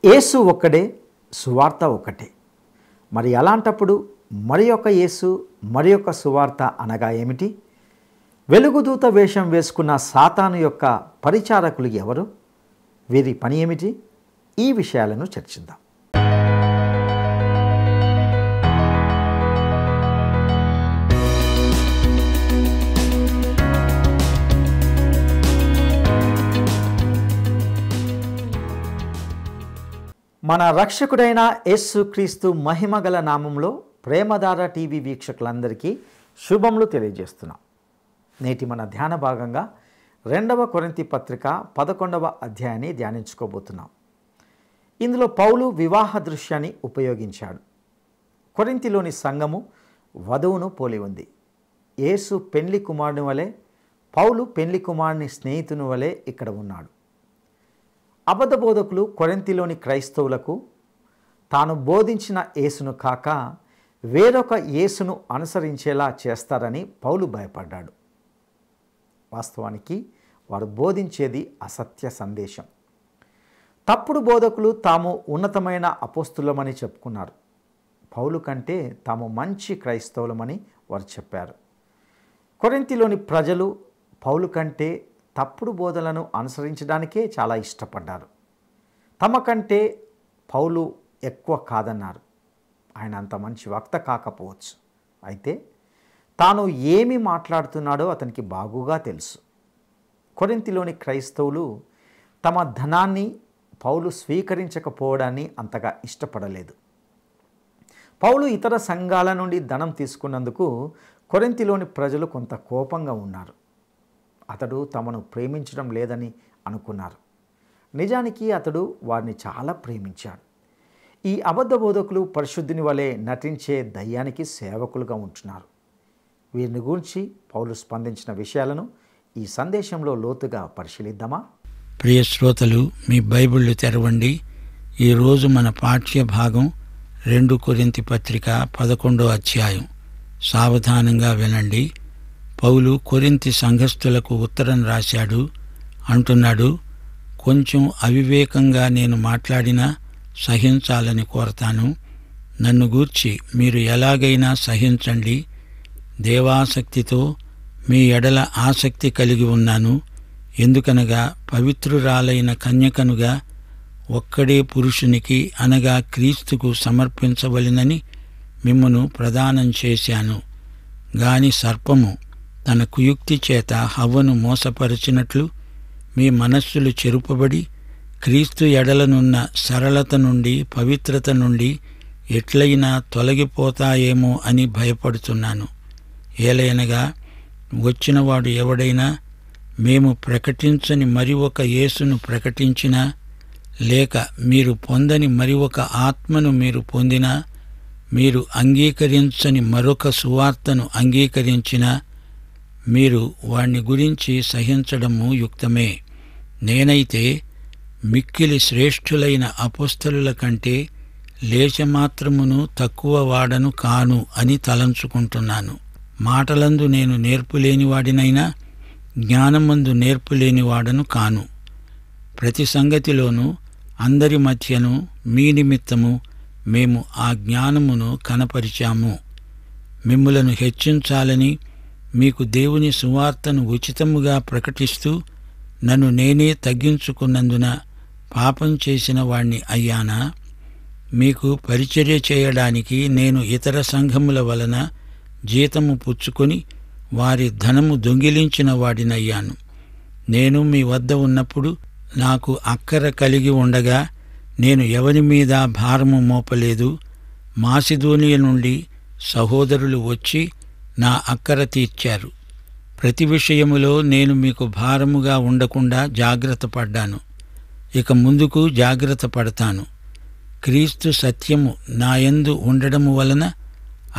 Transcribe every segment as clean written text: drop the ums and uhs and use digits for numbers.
యేసు ఒక్కడే, సువార్త ఒక్కటే. మరి అలాంటప్పుడు మరి ఒక యేసు, మరి ఒక సువార్త అనగా ఏమిటి? వెలుగుదూత వేషం వేసుకున్న సాతాను యొక్క పరిచారకులు ఎవరు? వీరి పని ఏమిటి? ఈ విషయాలను చర్చిద్దాం. మన రక్షకుడైన యేసుక్రీస్తు మహిమగల నామంలో ప్రేమధార టీవీ వీక్షకులందరికీ శుభములు తెలియజేస్తున్నాం. నేటి మన ధ్యాన భాగంగా 2వ కొరింథీ పత్రిక 11వ అధ్యాయాన్ని ధ్యానించుకోబోతున్నాం. ఇందులో పౌలు వివాహ దృశ్యాన్ని ఉపయోగించాడు. కొరింథీలోని సంఘము వధువును పోలి ఉంది. యేసు పెండ్లి కుమారుని వలె, పౌలు పెండ్లి కుమారుని స్నేహితుని వలె ఇక్కడ ఉన్నాడు. అబద్ధ బోధకులు కొరింథీలోని క్రైస్తవులకు తాను బోధించిన యేసును కాక వేరొక యేసును అనుసరించేలా చేస్తారని పౌలు భయపడ్డాడు. వాస్తవానికి వారు బోధించేది అసత్య సందేశం. తప్పుడు బోధకులు తాము ఉన్నతమైన అపోస్తులమని చెప్పుకున్నారు. పౌలు కంటే తాము మంచి క్రైస్తవులమని వారు చెప్పారు. కొరింథీలోని ప్రజలు పౌలు కంటే తప్పుడు బోధలను అనుసరించడానికే చాలా ఇష్టపడ్డారు. తమ కంటే పౌలు ఎక్కువ కాదన్నారు. ఆయన అంత మంచి వక్త కాకపోవచ్చు. అయితే తాను ఏమి మాట్లాడుతున్నాడో అతనికి బాగుగా తెలుసు. కొరింథీలోని క్రైస్తవులు తమ ధనాన్ని పౌలు స్వీకరించకపోవడాన్ని అంతగా ఇష్టపడలేదు. పౌలు ఇతర సంఘాల నుండి ధనం తీసుకున్నందుకు కొరింథీలోని ప్రజలు కొంత కోపంగా ఉన్నారు. అతడు తమను ప్రేమించడం లేదని అనుకున్నారు. నిజానికి అతడు వారిని చాలా ప్రేమించాడు. ఈ అబద్ధ బోధకులు పరిశుద్ధుని వలె నటించే దయ్యానికి సేవకులుగా ఉంటున్నారు. వీరిని గురించి పౌలు స్పందించిన విషయాలను ఈ సందేశంలో లోతుగా పరిశీలిద్దామా? ప్రియ శ్రోతలు, మీ బైబిళ్ళు తెరవండి. ఈరోజు మన పాఠ్య భాగం 2 కొరింథీ పత్రిక 11వ అధ్యాయం. సావధానంగా వినండి. పౌలు కొరింథీ సంఘస్థులకు ఉత్తరం రాశాడు. అంటున్నాడు, కొంచెం అవివేకంగా నేను మాట్లాడినా సహించాలని కోరతాను. నన్ను గూర్చి మీరు ఎలాగైనా సహించండి. దేవాసక్తితో మీ ఎడల ఆసక్తి కలిగి ఉన్నాను. ఎందుకనగా పవిత్రురాలైన కన్యకనుగా ఒక్కడే పురుషునికి అనగా క్రీస్తుకు సమర్పించవలెనని మిమ్మును ప్రదానం చేశాను. గాని సర్పము తన కుయుక్తి చేత హవ్వను మోసపరిచినట్లు మీ మనస్సులు చెరుపబడి క్రీస్తు ఎడలనున్న సరళత నుండి పవిత్రత నుండి ఎట్లయినా తొలగిపోతాయేమో అని భయపడుతున్నాను. ఏలయనగా వచ్చినవాడు ఎవడైనా మేము ప్రకటించని మరి ఒక యేసును ప్రకటించినా, లేక మీరు పొందని మరి ఒక ఆత్మను మీరు పొందినా, మీరు అంగీకరించని మరొక సువార్తను అంగీకరించినా మీరు వాణ్ణి గురించి సహించడము యుక్తమే. నేనైతే మిక్కిలి శ్రేష్ఠులైన అపోస్తలుల కంటే లేశమాత్రమును తక్కువ వాడను కాను అని తలంచుకుంటున్నాను. మాటలందు నేను నేర్పులేనివాడినైనా జ్ఞానమందు నేర్పులేనివాడను కాను. ప్రతి సంగతిలోనూ అందరి మధ్యను మీ నిమిత్తము మేము ఆ జ్ఞానమును కనపరిచాము. మిమ్ములను హెచ్చించాలని మీకు దేవుని సువార్తను ఉచితముగా ప్రకటిస్తూ నన్ను నేనే తగ్గించుకున్నందున పాపం చేసిన వాణ్ణి అయ్యానా? మీకు పరిచర్య చేయడానికి నేను ఇతర సంఘముల వలన జీతము పుచ్చుకొని వారి ధనము దొంగిలించిన వాడినయ్యాను. నేను మీ వద్ద ఉన్నప్పుడు నాకు అక్కర కలిగి ఉండగా నేను ఎవరి మీద భారము మోపలేదు. మాసిదోనియ నుండి సహోదరులు వచ్చి నా అక్కర తీర్చారు. ప్రతి విషయములో నేను మీకు భారముగా ఉండకుండా జాగ్రత్త పడ్డాను. ఇక ముందుకు జాగ్రత్త పడతాను. క్రీస్తు సత్యము నాయందు ఉండడము వలన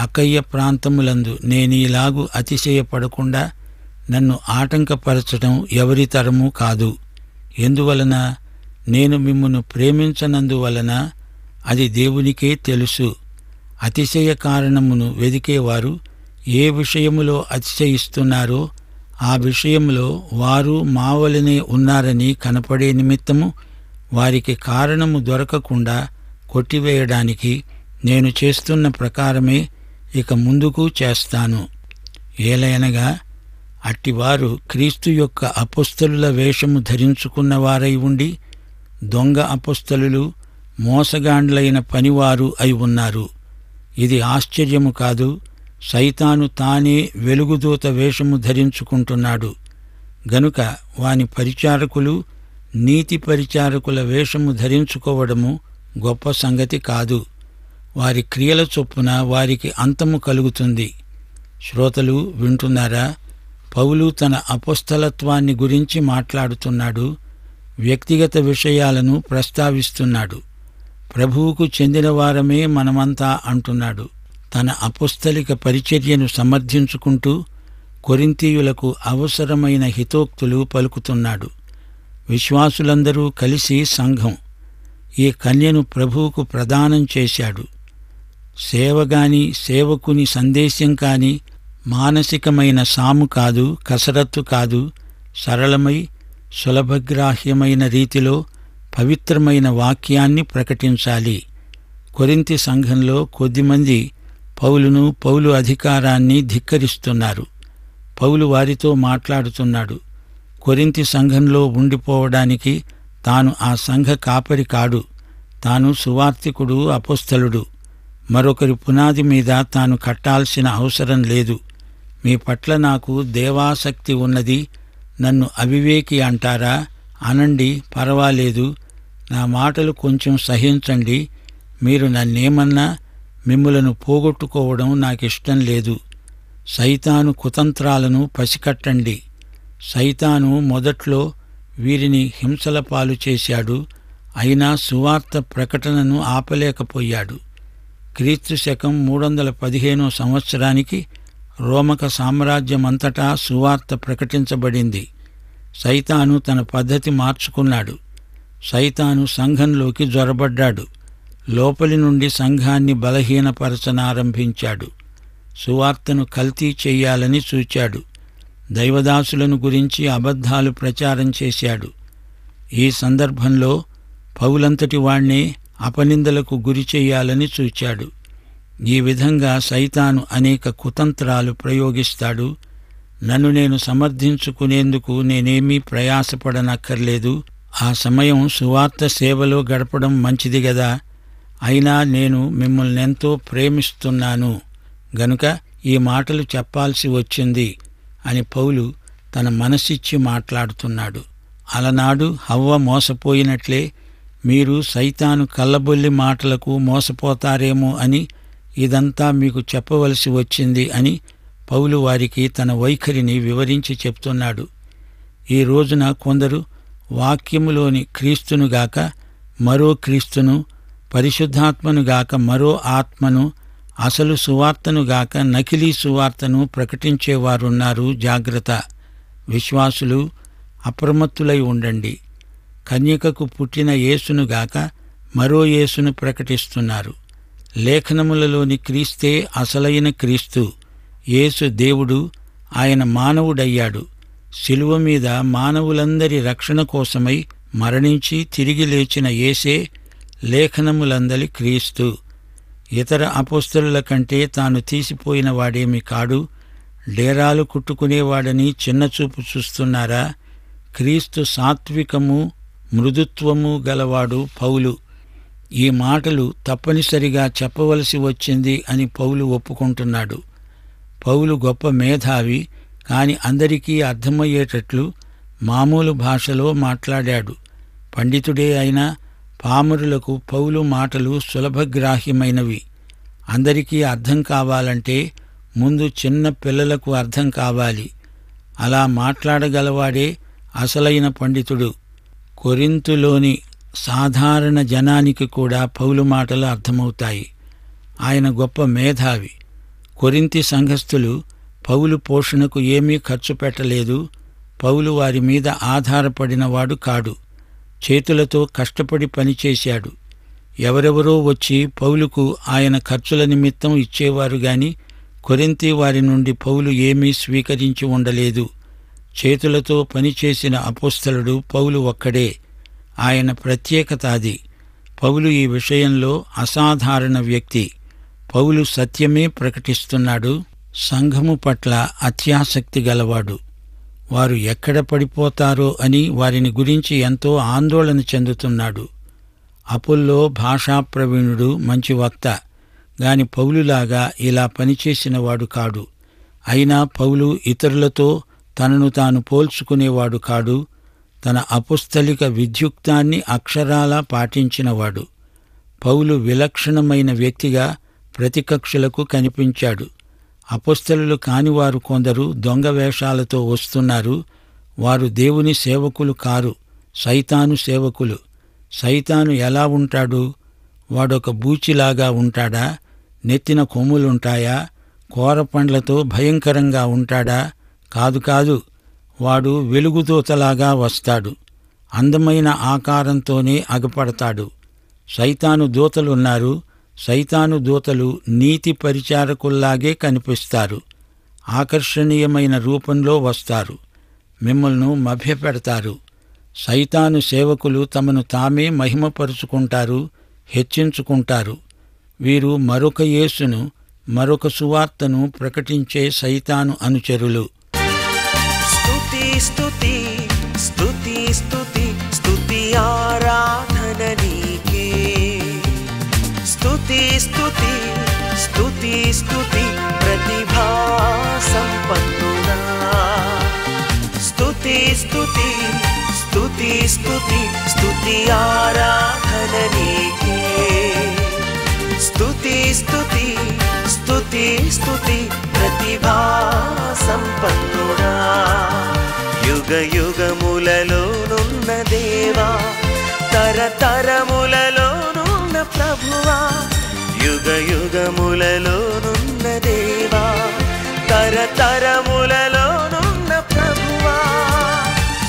అకయ్య ప్రాంతములందు నేనీలాగు అతిశయపడకుండా నన్ను ఆటంకపరచడం ఎవరి తరము కాదు. ఎందువలన? నేను మిమ్మును ప్రేమించనందువలన. అది దేవునికే తెలుసు. అతిశయ కారణమును వెదికేవారు ఏ విషయములో అతిశయిస్తున్నారో ఆ విషయంలో వారు మావలనే ఉన్నారని కనపడే నిమిత్తము వారికి కారణము దొరకకుండా కొట్టివేయడానికి నేను చేస్తున్న ప్రకారమే ఇక ముందుకు చేస్తాను. ఏలయనగా అట్టివారు క్రీస్తు యొక్క అపొస్తలుల వేషము ధరించుకున్నవారై ఉండి దొంగ అపొస్తలులు, మోసగాండ్లైన పనివారు అయి ఉన్నారు. ఇది ఆశ్చర్యము కాదు. సైతాను తానే వెలుగుదూత వేషము ధరించుకుంటున్నాడు గనుక వాని పరిచారకులు నీతి పరిచారకుల వేషము ధరించుకోవడము గొప్ప సంగతి కాదు. వారి క్రియల చొప్పున వారికి అంతము కలుగుతుంది. శ్రోతలు వింటున్నారా? పౌలు తన అపొస్తలత్వాన్ని గురించి మాట్లాడుతున్నాడు. వ్యక్తిగత విషయాలను ప్రస్తావిస్తున్నాడు. ప్రభువుకు చెందినవారమే మనమంతా అంటున్నాడు. తన అపొస్తలిక పరిచర్యను సమర్థించుకుంటూ కొరింథీయులకు అవసరమైన హితోక్తులు పలుకుతున్నాడు. విశ్వాసులందరూ కలిసి సంఘం. ఈ కన్యను ప్రభువుకు ప్రదానం చేశాడు. సేవగాని, సేవకుని సందేశం కాని మానసికమైన సాము కాదు, కసరత్తు కాదు. సరళమై సులభగ్రాహ్యమైన రీతిలో పవిత్రమైన వాక్యాన్ని ప్రకటించాలి. కొరింథీ సంఘంలో కొద్దిమంది పౌలును, పౌలు అధికారాన్ని ధిక్కరిస్తున్నారు. పౌలు వారితో మాట్లాడుతున్నాడు. కొరింథీ సంఘంలో ఉండిపోవడానికి తాను ఆ సంఘ కాపరి కాడు. తాను సువార్తికుడు, అపొస్తలుడు. మరొకరి పునాది మీద తాను కట్టాల్సిన అవసరం లేదు. మీ పట్ల నాకు దేవాసక్తి ఉన్నది. నన్ను అవివేకి అంటారా? అనండి, పర్వాలేదు. నా మాటలు కొంచెం సహించండి. మీరు నన్నేమన్నా మిమ్ములను పోగొట్టుకోవడం నాకిష్టం లేదు. సైతాను కుతంత్రాలను పసికట్టండి. సైతాను మొదట్లో వీరిని హింసల పాలు చేశాడు. అయినా సువార్త ప్రకటనను ఆపలేకపోయాడు. క్రీస్తు శకం 315 సంవత్సరానికి రోమక సామ్రాజ్యమంతటా సువార్త ప్రకటించబడింది. సైతాను తన పద్ధతి మార్చుకున్నాడు. సైతాను సంఘంలోకి జొరబడ్డాడు. లోపలి నుండి సంఘాన్ని బలహీనపరచనారంభించాడు. సువార్తను కల్తీ చెయ్యాలని చూచాడు. దైవదాసులను గురించి అబద్ధాలు ప్రచారం చేశాడు. ఈ సందర్భంలో పౌలంతటి వాణ్ణే అపనిందలకు గురి చెయ్యాలని చూచాడు. ఈ విధంగా సైతాను అనేక కుతంత్రాలు ప్రయోగిస్తాడు. నన్ను నేను సమర్థించుకునేందుకు నేనేమీ ప్రయాసపడనక్కర్లేదు. ఆ సమయం సువార్త సేవలో గడపడం మంచిది గదా. అయినా నేను మిమ్మల్నెంతో ప్రేమిస్తున్నాను గనుక ఈ మాటలు చెప్పాల్సి వచ్చింది అని పౌలు తన మనసిచ్చి మాట్లాడుతున్నాడు. అలనాడు హవ్వ మోసపోయినట్లే మీరు సైతాను కల్లబొల్లి మాటలకు మోసపోతారేమో అని ఇదంతా మీకు చెప్పవలసి వచ్చింది అని పౌలు వారికి తన వైఖరిని వివరించి చెప్తున్నాడు. ఈ రోజున కొందరు వాక్యములోని క్రీస్తునుగాక మరో క్రీస్తును, పరిశుద్ధాత్మనుగాక మరో ఆత్మను, అసలు సువార్తనుగాక నకిలీ సువార్తను ప్రకటించేవారున్నారు. జాగ్రత్త. విశ్వాసులు అప్రమత్తులై ఉండండి. కన్యకకు పుట్టిన యేసునుగాక మరో యేసును ప్రకటిస్తున్నారు. లేఖనములలోని క్రీస్తే అసలైన క్రీస్తు. యేసు దేవుడు. ఆయన మానవుడయ్యాడు. శిలువ మీద మానవులందరి రక్షణ కోసమై మరణించి తిరిగి లేచిన యేసే లేఖనములందలి క్రీస్తు. ఇతర అపొస్తలుల కంటే తాను తీసిపోయిన వాడేమి కాడు. డేరాలు కుట్టుకునేవాడని చిన్నచూపు చూస్తున్నారా? క్రీస్తు సాత్వికము, మృదుత్వము గలవాడు పౌలు. ఈ మాటలు తప్పనిసరిగా చెప్పవలసి వచ్చింది అని పౌలు ఒప్పుకుంటున్నాడు. పౌలు గొప్ప మేధావి, కాని అందరికీ అర్థమయ్యేటట్లు మామూలు భాషలో మాట్లాడాడు. పండితుడే అయినా పామరులకు పౌలు మాటలు సులభగ్రాహ్యమైనవి. అందరికీ అర్థం కావాలంటే ముందు చిన్న పిల్లలకు అర్థం కావాలి. అలా మాట్లాడగలవాడే అసలైన పండితుడు. కొరింథులోని సాధారణ జనానికి కూడా పౌలు మాటలు అర్థమవుతాయి. ఆయన గొప్ప మేధావి. కొరింథీ సంఘస్థులు పౌలు పోషణకు ఏమీ ఖర్చు పెట్టలేదు. పౌలు వారి మీద ఆధారపడినవాడు కాడు. చేతులతో కష్టపడి పనిచేశాడు. ఎవరెవరో వచ్చి పౌలుకు ఆయన ఖర్చుల నిమిత్తం ఇచ్చేవారు గాని కొరింథీ వారి నుండి పౌలు ఏమీ స్వీకరించి ఉండలేదు. చేతులతో పనిచేసిన అపొస్తలుడు పౌలు ఒక్కడే. ఆయన ప్రత్యేకత అది. పౌలు ఈ విషయంలో అసాధారణ వ్యక్తి. పౌలు సత్యమే ప్రకటిస్తున్నాడు. సంఘము పట్ల అత్యాసక్తి గలవాడు. వారు ఎక్కడ పడిపోతారో అని వారిని గురించి ఎంతో ఆందోళన చెందుతున్నాడు. అపొల్లో భాషాప్రవీణుడు, మంచి వక్త, గాని పౌలులాగా ఇలా పనిచేసినవాడు కాడు. అయినా పౌలు ఇతరులతో తనను తాను పోల్చుకునేవాడు కాడు. తన అపుస్తలిక విద్యుక్తాన్ని అక్షరాలా పాటించినవాడు. పౌలు విలక్షణమైన వ్యక్తిగా ప్రతికక్షులకు కనిపించాడు. అపొస్తలులు కానివారు కొందరు దొంగ వేషాలతో వస్తున్నారు. వారు దేవుని సేవకులు కారు, సైతాను సేవకులు. సైతాను ఎలా ఉంటాడు? వాడొక బూచిలాగా ఉంటాడా? నెత్తిన కొమ్ములుంటాయా? కోరపండ్లతో భయంకరంగా ఉంటాడా? కాదు కాదు. వాడు వెలుగుదూతలాగా వస్తాడు. అందమైన ఆకారంతోనే అగపడతాడు. సైతాను దూతలున్నారు. సైతాను దూతలు నీతి పరిచారకుల్లాగే కనిపిస్తారు. ఆకర్షణీయమైన రూపంలో వస్తారు. మిమ్మల్ని మభ్యపెడతారు. సైతాను సేవకులు తమను తామే మహిమపరుచుకుంటారు, హెచ్చించుకుంటారు. వీరు మరొక యేసును, మరొక సువార్తను ప్రకటించే సైతాను అనుచరులు. స్తుతి స్తుతి స్తుతి స్తుతి స్తుతి ఆరాధన నీకే. స్తుతి స్తుతి స్తుతి స్తుతి ప్రతిభా సంపన్నుడా. స్తుతి స్తుతి స్తుతి స్తుతి స్తుతి ఆరాధన నీకే. స్తుతి స్తుతి స్తుతి స్తుతి ప్రతిభా సంపన్నుడా. యుగ యుగములలోనున్న దేవా, తరతరములలోనున్న ప్రభువా. యుగ యుగములలోనున్న దేవా, తరతరములలోనున్న ప్రభువా.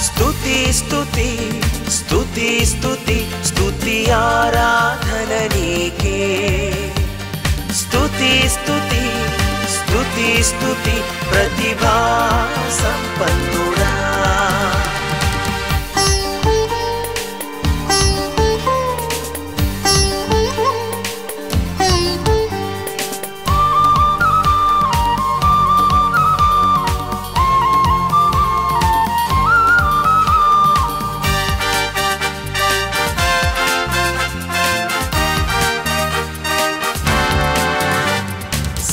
స్తుతి స్తుతి స్తుతి స్తుతి స్తుతి ఆరాధన నీకే. స్తుతి స్తుతి స్తుతి స్తుతి ప్రతిభా సంపన్నుడా.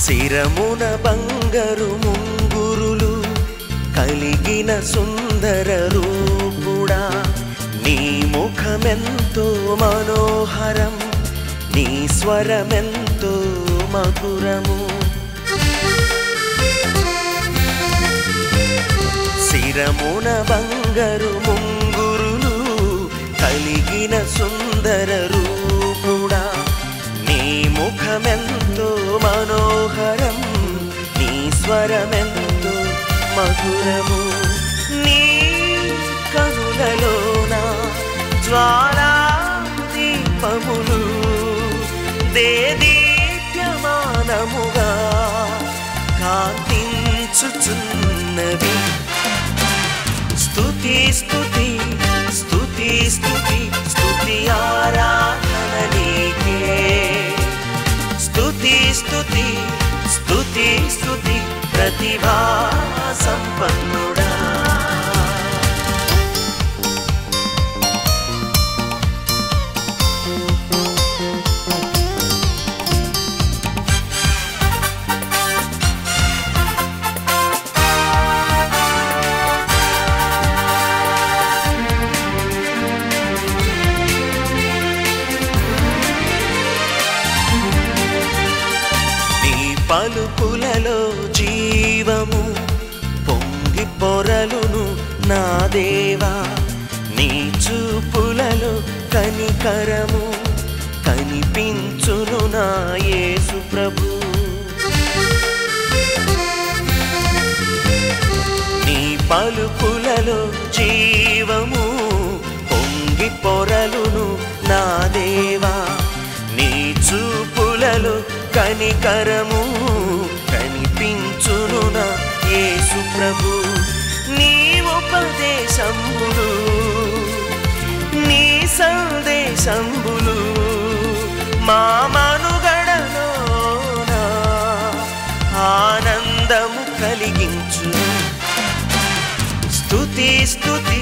శిరమున బంగారు ముంగురులు కలిగిన సుందర రూపుడా. నీ ముఖమెంతో మనోహరం, నీ స్వరమెంతో మధురము. శిరమున బంగారు ముంగురులు కలిగిన సుందర రూపుడా. నీ ముఖమెంతో మనోహరం, నీ స్వరమెంతో మధురము. నీ కనులలోన జ్వాలా దీపములు దేదీప్యమానముగా కాంతించుచున్నవి. స్తుతి స్తుతి స్తుతి స్తుతి స్తుతి ఆరాధన నీకే. స్తుతి స్తుతి స్తుతి స్తుతి ప్రతిభా సంపన్నుడా. పలుకులలో జీవము పొంగి పొరలును నా దేవా. నీ చూపులలో కనికరము కనిపించును నా యేసు ప్రభు. నీ పలుకులలో జీవము పొంగి పొరలును నా దేవా. నీ చూపులలో కనికరము కనిపించును నా యేసు ప్రభు. నీ ఉపదేశములు నీ సంబులు మా మనుగడలోన ఆనందము కలిగించు. స్తుతి స్తుతి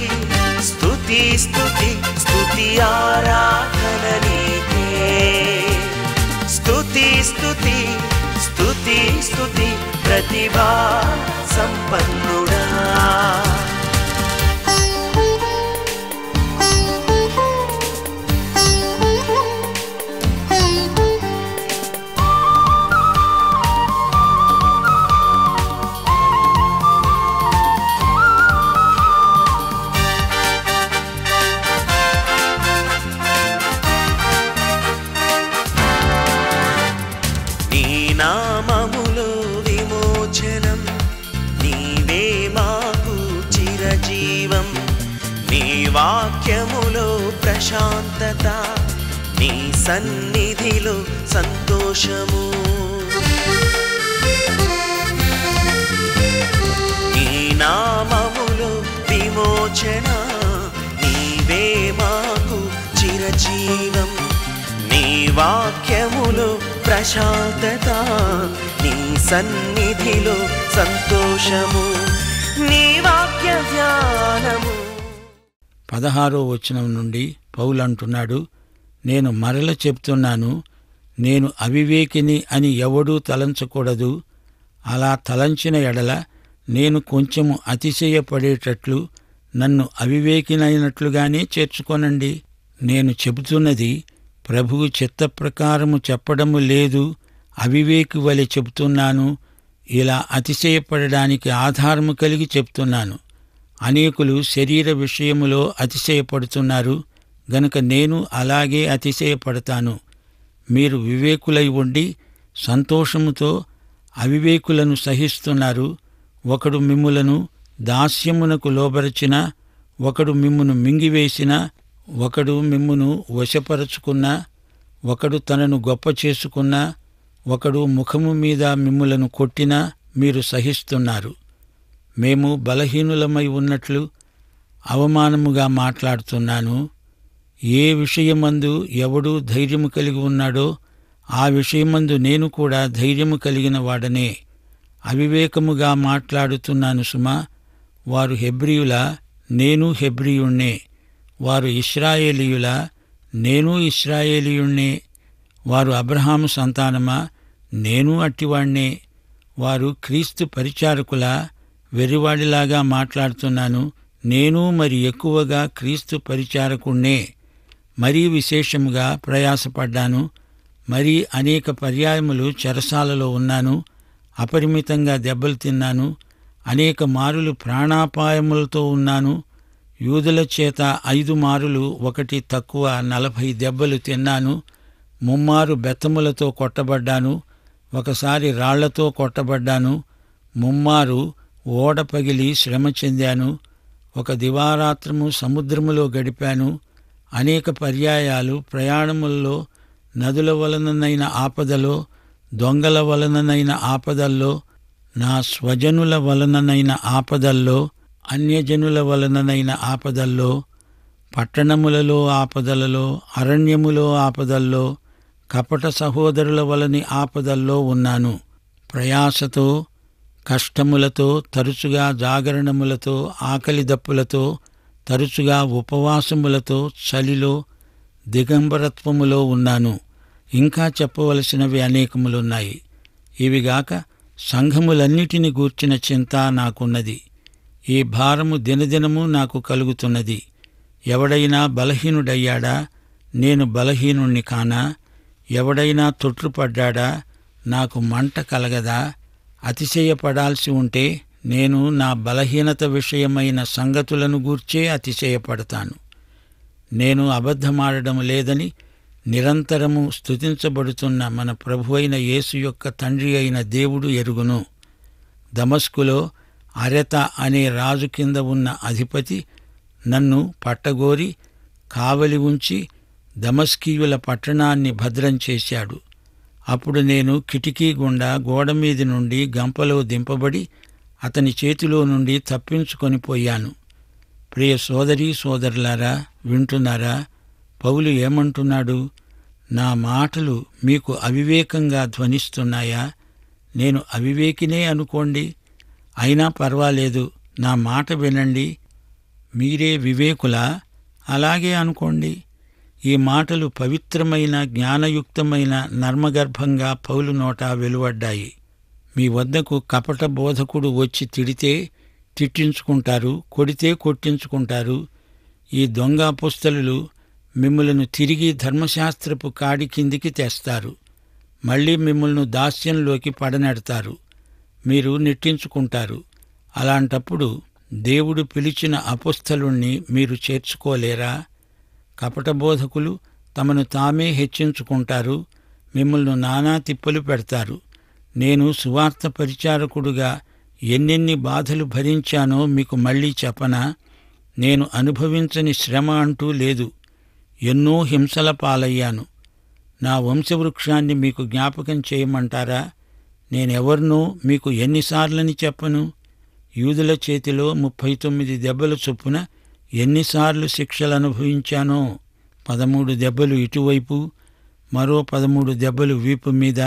స్తుతి స్తుతి స్తుతి ఆరాధన నీకే. స్తుతి స్తుతి స్తుతి స్తుతి ప్రతిభా సంపన్నుడా. నామములో విమోచనం, నీవే మాకు చిరజీవం. నీ వాక్యములో ప్రశాంతత, నీ సన్నిధిలో సంతోషము. నీ నామములో విమోచన, నీవే మాకు చిరజీవం. నీ వాక్యములో ప్రశాంతత, నీ సన్నిధిలో సంతోషము. నీ వాక్య ధ్యానము. 16వ వచనం నుండి పౌలు అంటున్నాడు, నేను మరల చెప్తున్నాను, నేను అవివేకిని అని ఎవడూ తలంచకూడదు. అలా తలంచిన ఎడల నేను కొంచెము అతిశయపడేటట్లు నన్ను అవివేకినైనట్లుగానే చేర్చుకొనండి. నేను చెబుతున్నది ప్రభువు చిత్త ప్రకారము చెప్పడము లేదు, అవివేకి వలె చెబుతున్నాను. ఇలా అతిశయపడడానికి ఆధారము కలిగి చెప్తున్నాను. అనేకులు శరీర విషయములో అతిశయపడుతున్నారు గనుక నేను అలాగే అతిశయపడతాను. మీరు వివేకులై ఉండి సంతోషముతో అవివేకులను సహిస్తున్నారు. ఒకడు మిమ్ములను దాస్యమునకు లోబరచినా, ఒకడు మిమ్మును మింగివేసినా, ఒకడు మిమ్మును వశపరచుకున్నా, ఒకడు తనను గొప్ప చేసుకున్నా, ఒకడు ముఖము మీద మిమ్ములను కొట్టినా మీరు సహిస్తున్నారు. మేము బలహీనులమై ఉన్నట్లు అవమానముగా మాట్లాడుతున్నాను. ఏ విషయమందు ఎవడు ధైర్యము కలిగి ఉన్నాడో ఆ విషయమందు నేను కూడా ధైర్యము కలిగిన వాడనే. అవివేకముగా మాట్లాడుతున్నాను సుమా. వారు హెబ్రీయులా, నేను హెబ్రీయుణ్ణే. వారు ఇశ్రాయేలీయులా, నేను ఇశ్రాయేలీయుణ్ణే. వారు అబ్రహాము సంతానమా, నేను అట్టివాణ్ణే. వారు క్రీస్తు పరిచారకులా, వెర్రివాడిలాగా మాట్లాడుతున్నాను. నేను మరి ఎక్కువగా క్రీస్తు పరిచారకుణ్ణే. మరీ విశేషముగా ప్రయాసపడ్డాను. మరీ అనేక పర్యాయములు చెరసాలలో ఉన్నాను. అపరిమితంగా దెబ్బలు తిన్నాను. అనేక మారులు ప్రాణాపాయములతో ఉన్నాను. యూదుల చేత 5 మారులు, ఒకటి తక్కువ 40 దెబ్బలు తిన్నాను. 3 మారు బెత్తములతో కొట్టబడ్డాను. ఒకసారి రాళ్లతో కొట్టబడ్డాను. 3 మారు ఓడ పగిలి శ్రమ చెందాను. ఒక దివారాత్రము సముద్రములో గడిపాను. అనేక పర్యాయాలు ప్రయాణముల్లో, నదుల వలననైన ఆపదలో, దొంగల వలననైన ఆపదల్లో, నా స్వజనుల వలననైన ఆపదల్లో, అన్యజనుల వలననైన ఆపదల్లో, పట్టణములలో ఆపదలలో, అరణ్యములో ఆపదల్లో, కపట సహోదరుల వలని ఆపదల్లో ఉన్నాను. ప్రయాసతో, కష్టములతో, తరచుగా జాగరణములతో, ఆకలి దప్పులతో, తరచుగా ఉపవాసములతో, చలిలో, దిగంబరత్వములో ఉన్నాను. ఇంకా చెప్పవలసినవి అనేకములున్నాయి. ఇవిగాక సంఘములన్నిటిని గూర్చిన చింత నాకున్నది. ఈ భారము దినదినము నాకు కలుగుతున్నది. ఎవడైనా బలహీనుడయ్యాడా? నేను బలహీనుణ్ణి కానా? ఎవడైనా తొట్రుపడ్డాడా? నాకు మంట కలగదా? అతిశయపడాల్సి ఉంటే నేను నా బలహీనత విషయమైన సంగతులను గూర్చే అతిశయపడతాను. నేను అబద్ధమాడడం లేదని నిరంతరము స్తుతించబడుతున్న మన ప్రభువైన యేసు యొక్క తండ్రి అయిన దేవుడు ఎరుగును. దమస్కులో అరెత అనే రాజు కింద ఉన్న అధిపతి నన్ను పట్టగోరి కావలి ఉంచి దమస్కీయుల పట్టణాన్ని భద్రం చేశాడు. అప్పుడు నేను కిటికీ గుండా గోడమీది నుండి గంపలో దింపబడి అతని చేతిలో నుండి తప్పించుకొని పోయాను. ప్రియ సోదరీ సోదరులారా, వింటున్నారా? పౌలు ఏమంటున్నాడు? నా మాటలు మీకు అవివేకంగా ధ్వనిస్తున్నాయా? నేను అవివేకినే అనుకోండి, అయినా పర్వాలేదు, నా మాట వినండి. మీరే వివేకులా? అలాగే అనుకోండి. ఈ మాటలు పవిత్రమైన, జ్ఞానయుక్తమైన, నర్మగర్భంగా పౌలు నోట వెలువడ్డాయి. మీ వద్దకు కపట బోధకుడు వచ్చి తిడితే తిట్టించుకుంటారు, కొడితే కొట్టించుకుంటారు. ఈ దొంగ అపొస్తలులు మిమ్మలను తిరిగి ధర్మశాస్త్రపు కాడి కిందికి తెస్తారు. మళ్ళీ మిమ్మల్ని దాస్యంలోకి పడనెడతారు. మీరు నెట్టించుకుంటారు. అలాంటప్పుడు దేవుడు పిలిచిన అపొస్తలుణ్ణి మీరు చేర్చుకోలేరా? కపట బోధకులు తమను తామే హెచ్చించుకుంటారు, మిమ్మల్ని నానా తిప్పలు పెడతారు. నేను సువార్త పరిచారకుడుగా ఎన్నెన్ని బాధలు భరించానో మీకు మళ్ళీ చెప్పనా? నేను అనుభవించని శ్రమ అంటూ లేదు. ఎన్నో హింసల పాలయ్యాను. నా వంశవృక్షాన్ని మీకు జ్ఞాపకం చేయమంటారా? నేనెవర్నో మీకు ఎన్నిసార్లని చెప్పను? యూదుల చేతిలో 39 దెబ్బల చొప్పున ఎన్నిసార్లు శిక్షలు అనుభవించానో. 13 దెబ్బలు ఇటువైపు, మరో 13 దెబ్బలు వీపు మీద,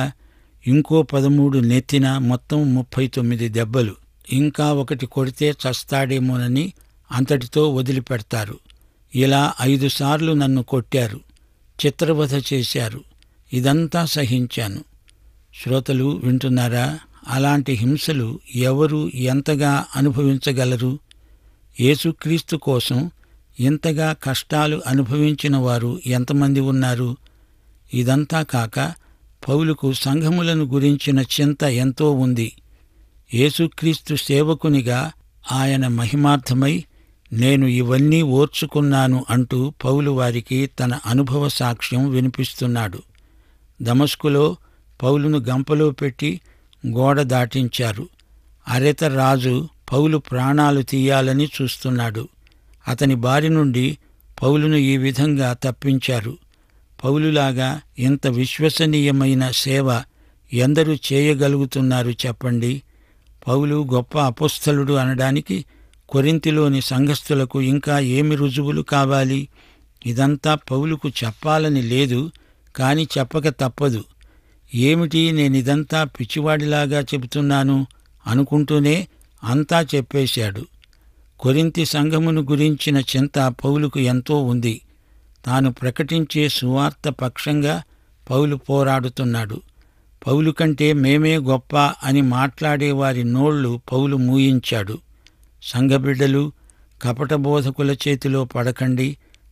ఇంకో 13 నెత్తిన, మొత్తం 39 దెబ్బలు. ఇంకా ఒకటి కొడితే చస్తాడేమోనని అంతటితో వదిలిపెడతారు. ఇలా 5 సార్లు నన్ను కొట్టారు, చిత్రవధ చేశారు. ఇదంతా సహించాను. శ్రోతలు వింటున్నారా? అలాంటి హింసలు ఎవరు ఎంతగా అనుభవించగలరు? యేసుక్రీస్తు కోసం ఇంతగా కష్టాలు అనుభవించిన వారు ఎంతమంది ఉన్నారు? ఇదంతా కాక పౌలుకు సంఘములను గురించిన చింత ఎంతో ఉంది. యేసుక్రీస్తు సేవకునిగా ఆయన మహిమార్థమై నేను ఇవన్నీ ఓర్చుకున్నాను అంటూ పౌలు వారికి తన అనుభవ సాక్ష్యం వినిపిస్తున్నాడు. దమస్కులో పౌలును గంపలో పెట్టి గోడ దాటించారు. అరెత రాజు పౌలు ప్రాణాలు తీయాలని చూస్తున్నాడు. అతని బారి నుండి పౌలును ఈ విధంగా తప్పించారు. పౌలులాగా ఇంత విశ్వసనీయమైన సేవ ఎందరూ చేయగలుగుతున్నారు చెప్పండి? పౌలు గొప్ప అపొస్తలుడు అనడానికి కొరింథీలోని సంఘస్థులకు ఇంకా ఏమి రుజువులు కావాలి? ఇదంతా పౌలుకు చెప్పాలని లేదు, కాని చెప్పక తప్పదు. ఏమిటి నేనిదంతా పిచ్చివాడిలాగా చెబుతున్నాను అనుకుంటూనే అంతా చెప్పేశాడు. కొరింథీ సంఘమును గురించిన చింత పౌలుకు ఎంతో ఉంది. తాను ప్రకటించే సువార్త పక్షంగా పౌలు పోరాడుతున్నాడు. పౌలు కంటే మేమే గొప్ప అని మాట్లాడేవారి నోళ్లు పౌలు మూయించాడు. సంఘబిడ్డలు కపట బోధకుల చేతిలో పడకండి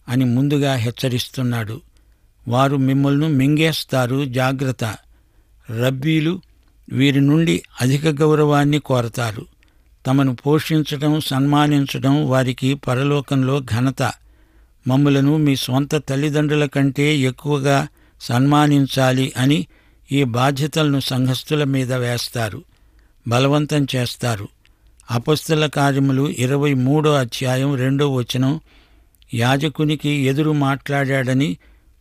అని ముందుగా హెచ్చరిస్తున్నాడు. వారు మిమ్మల్ని మింగేస్తారు, జాగ్రత్త. రబ్బీలు వీరి నుండి అధిక గౌరవాన్ని కోరతారు. తమను పోషించడం, సన్మానించడం వారికి పరలోకంలో ఘనత. మమ్ములను మీ స్వంత తల్లిదండ్రుల కంటే ఎక్కువగా సన్మానించాలి అని ఈ బాధ్యతలను సంఘస్థుల మీద వేస్తారు, బలవంతం చేస్తారు. అపొస్తల కార్యములు 23వ అధ్యాయం 2వ వచనం, యాజకునికి ఎదురు మాట్లాడాడని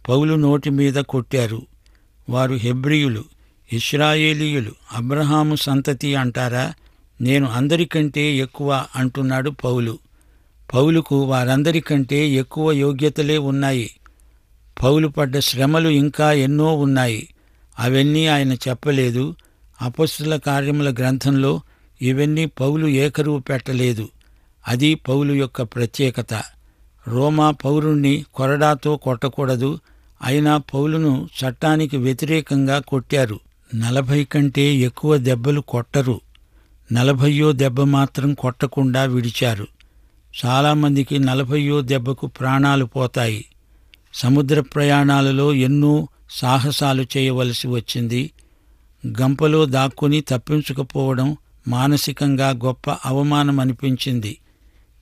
పౌలు నోటి మీద కొట్టారు. వారు హెబ్రీయులు, ఇశ్రాయేలీయులు, అబ్రహాము సంతతి అంటారా? నేను అందరికంటే ఎక్కువ అంటున్నాడు పౌలు. పౌలుకు వారందరికంటే ఎక్కువ యోగ్యతలే ఉన్నాయి. పౌలు పడ్డ శ్రమలు ఇంకా ఎన్నో ఉన్నాయి. అవన్నీ ఆయన చెప్పలేదు. అపొస్తల కార్యముల గ్రంథంలో ఇవన్నీ పౌలు ఏకరువు పెట్టలేదు. అది పౌలు యొక్క ప్రత్యేకత. రోమా పౌరుణ్ణి కొరడాతో కొట్టకూడదు, అయినా పౌలును చట్టానికి వ్యతిరేకంగా కొట్టారు. 40 కంటే ఎక్కువ దెబ్బలు కొట్టరు. 40వ దెబ్బ మాత్రం కొట్టకుండా విడిచారు. చాలామందికి 40వ దెబ్బకు ప్రాణాలు పోతాయి. సముద్ర ప్రయాణాలలో ఎన్నో సాహసాలు చేయవలసి వచ్చింది. గంపలో దాక్కుని తప్పించుకుపోవడం మానసికంగా గొప్ప అవమానం అనిపించింది,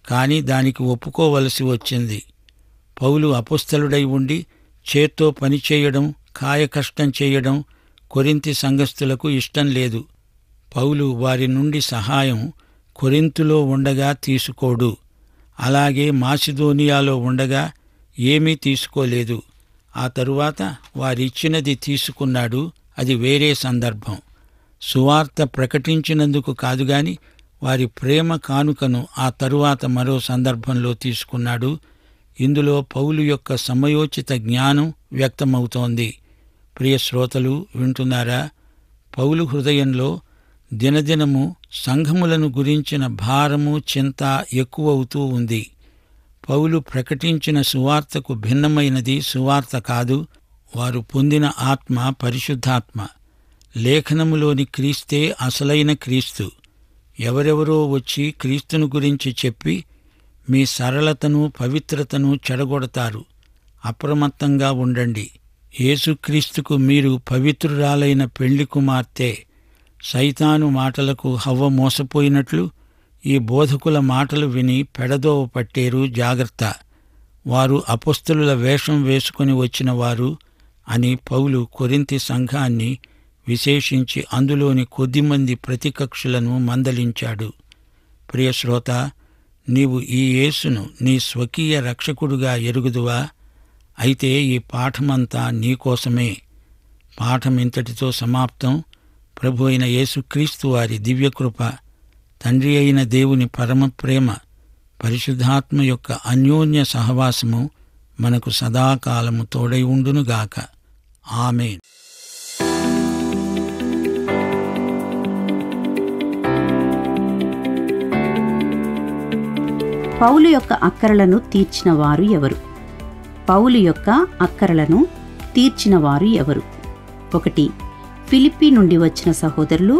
కానీ దానికి ఒప్పుకోవలసి వచ్చింది. పౌలు అపొస్తలుడై ఉండి చేత్తో పనిచేయడం, కాయకష్టం చేయడం కొరింథీ సంఘస్థులకు ఇష్టం లేదు. పౌలు వారి నుండి సహాయం కొరింథులో ఉండగా తీసుకోడు. అలాగే మాసిదోనియాలో ఉండగా ఏమీ తీసుకోలేదు. ఆ తరువాత వారిచ్చినది తీసుకున్నాడు. అది వేరే సందర్భం. సువార్త ప్రకటించినందుకు కాదుగాని వారి ప్రేమ కానుకను ఆ తరువాత మరో సందర్భంలో తీసుకున్నాడు. ఇందులో పౌలు యొక్క సమయోచిత జ్ఞానం వ్యక్తమవుతోంది. ప్రియ శ్రోతలు వింటున్నారా? పౌలు హృదయంలో దినదినము సంఘములను గురించిన భారము, చింత ఎక్కువవుతూ ఉంది. పౌలు ప్రకటించిన సువార్తకు భిన్నమైనది సువార్త కాదు. వారు పొందిన ఆత్మ పరిశుద్ధాత్మ. లేఖనములోని క్రీస్తే అసలైన క్రీస్తు. ఎవరెవరో వచ్చి క్రీస్తును గురించి చెప్పి మీ సరళతను, పవిత్రతను చెడగొడతారు. అప్రమత్తంగా ఉండండి. యేసుక్రీస్తుకు మీరు పవిత్రురాలైన పెళ్లి కుమార్తె. సైతాను మాటలకు హవ్వ మోసపోయినట్లు ఈ బోధకుల మాటలు విని పెడదోవ పట్టేరు. జాగ్రత్త, వారు అపొస్తలుల వేషం వేసుకుని వచ్చిన వారు అని పౌలు కొరింథీ సంఘాన్ని, విశేషించి అందులోని కొద్దిమంది ప్రతికక్షులను మందలించాడు. ప్రియశ్రోత, నీవు ఈ యేసును నీ స్వకీయ రక్షకుడుగా ఎరుగుదువా? అయితే ఈ పాఠమంతా నీకోసమే. పాఠం ఇంతటితో సమాప్తం. ప్రభు అయిన యేసుక్రీస్తు వారి దివ్యకృప, తండ్రి అయిన దేవుని పరమప్రేమ, పరిశుద్ధాత్మ యొక్క అన్యోన్య సహవాసము మనకు సదాకాలము తోడై ఉండునుగాక. ఆమేన్. పౌలు యొక్క అక్కరలను తీర్చిన వారు ఎవరు? పౌలు యొక్క అక్కరలను తీర్చిన వారు ఎవరు? 1. ఫిలిప్పీ నుండి వచ్చిన సహోదరులు.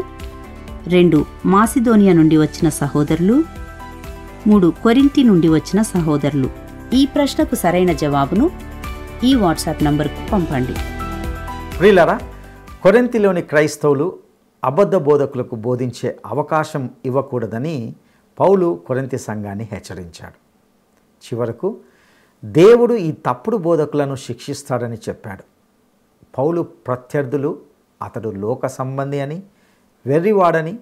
2. మాసిదోనియా నుండి వచ్చిన సహోదరులు. 3. కొరింథీ నుండి వచ్చిన సహోదరులు. ఈ ప్రశ్నకు సరైన జవాబును ఈ వాట్సాప్ నంబర్కు పంపండి. ప్రియులారా, కొరింథీలోని క్రైస్తవులు అబద్ధ బోధకులకు బోధించే అవకాశం ఇవ్వకూడదని పౌలు కొరింథీ సంఘాన్ని హెచ్చరించాడు. చివరకు దేవుడు ఈ తప్పుడు బోధకులను శిక్షిస్తాడని చెప్పాడు. పౌలు ప్రత్యర్థులు అతడు లోక సంబంధి అని, వెర్రివాడని,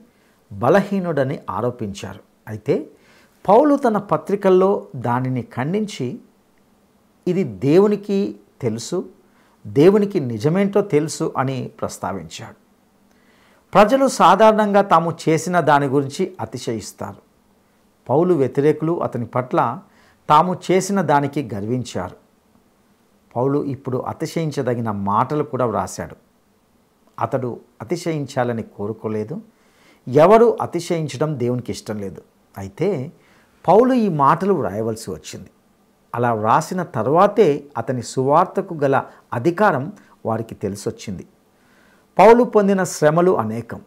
బలహీనుడని ఆరోపించారు. అయితే పౌలు తన పత్రికల్లో దానిని ఖండించి ఇది దేవునికి తెలుసు, దేవునికి నిజమేంటో తెలుసు అని ప్రస్తావించాడు. ప్రజలు సాధారణంగా తాము చేసిన దాని గురించి అతిశయిస్తారు. పౌలు వ్యతిరేకులు అతని పట్ల తాము చేసిన దానికి గర్వించారు. పౌలు ఇప్పుడు అతిశయించదగిన మాటలు కూడా వ్రాశాడు. అతడు అతిశయించాలని కోరుకోలేదు. ఎవరు అతిశయించడం దేవునికి ఇష్టం లేదు. అయితే పౌలు ఈ మాటలు వ్రాయవలసి వచ్చింది. అలా వ్రాసిన తర్వాతే అతని సువార్తకు గల అధికారం వారికి తెలిసొచ్చింది. పౌలు పొందిన శ్రమలు అనేకం.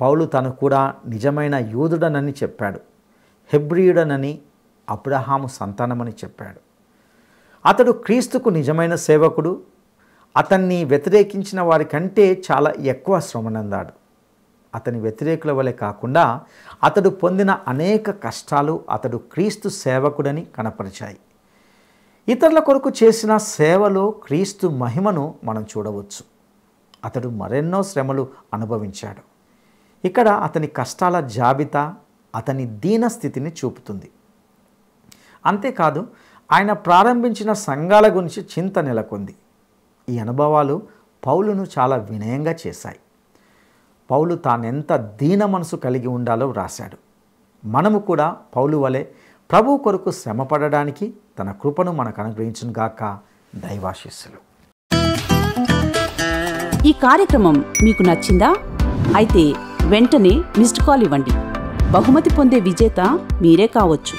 పౌలు తను కూడా నిజమైన యూదుడనని చెప్పాడు. హెబ్రీయుడనని, అబ్రహాము సంతానమని చెప్పాడు. అతడు క్రీస్తుకు నిజమైన సేవకుడు. అతన్ని వ్యతిరేకించిన వారి కంటే చాలా ఎక్కువ శ్రమనందాడు. అతని వ్యతిరేకుల వలె కాకుండా అతడు పొందిన అనేక కష్టాలు అతడు క్రీస్తు సేవకుడని కనపరిచాయి. ఇతరుల కొరకు చేసిన సేవలో క్రీస్తు మహిమను మనం చూడవచ్చు. అతడు మరెన్నో శ్రమలు అనుభవించాడు. ఇక్కడ అతని కష్టాల జాబితా అతని దీన స్థితిని చూపుతుంది. అంతేకాదు, ఆయన ప్రారంభించిన సంఘాల గురించి చింత నెలకొంది. ఈ అనుభవాలు పౌలును చాలా వినయంగా చేశాయి. పౌలు తానెంత దీన మనసు కలిగి ఉండాలో వ్రాశాడు. మనము కూడా పౌలు వలె ప్రభు కొరకు శ్రమపడడానికి తన కృపను మనకు అనుగ్రహించునుగాక. దైవాశీస్సులు. ఈ కార్యక్రమం మీకు నచ్చిందా? అయితే వెంటనే మిస్డ్ కాల్ ఇవ్వండి. బహుమతి పొందే విజేత మీరే కావచ్చు.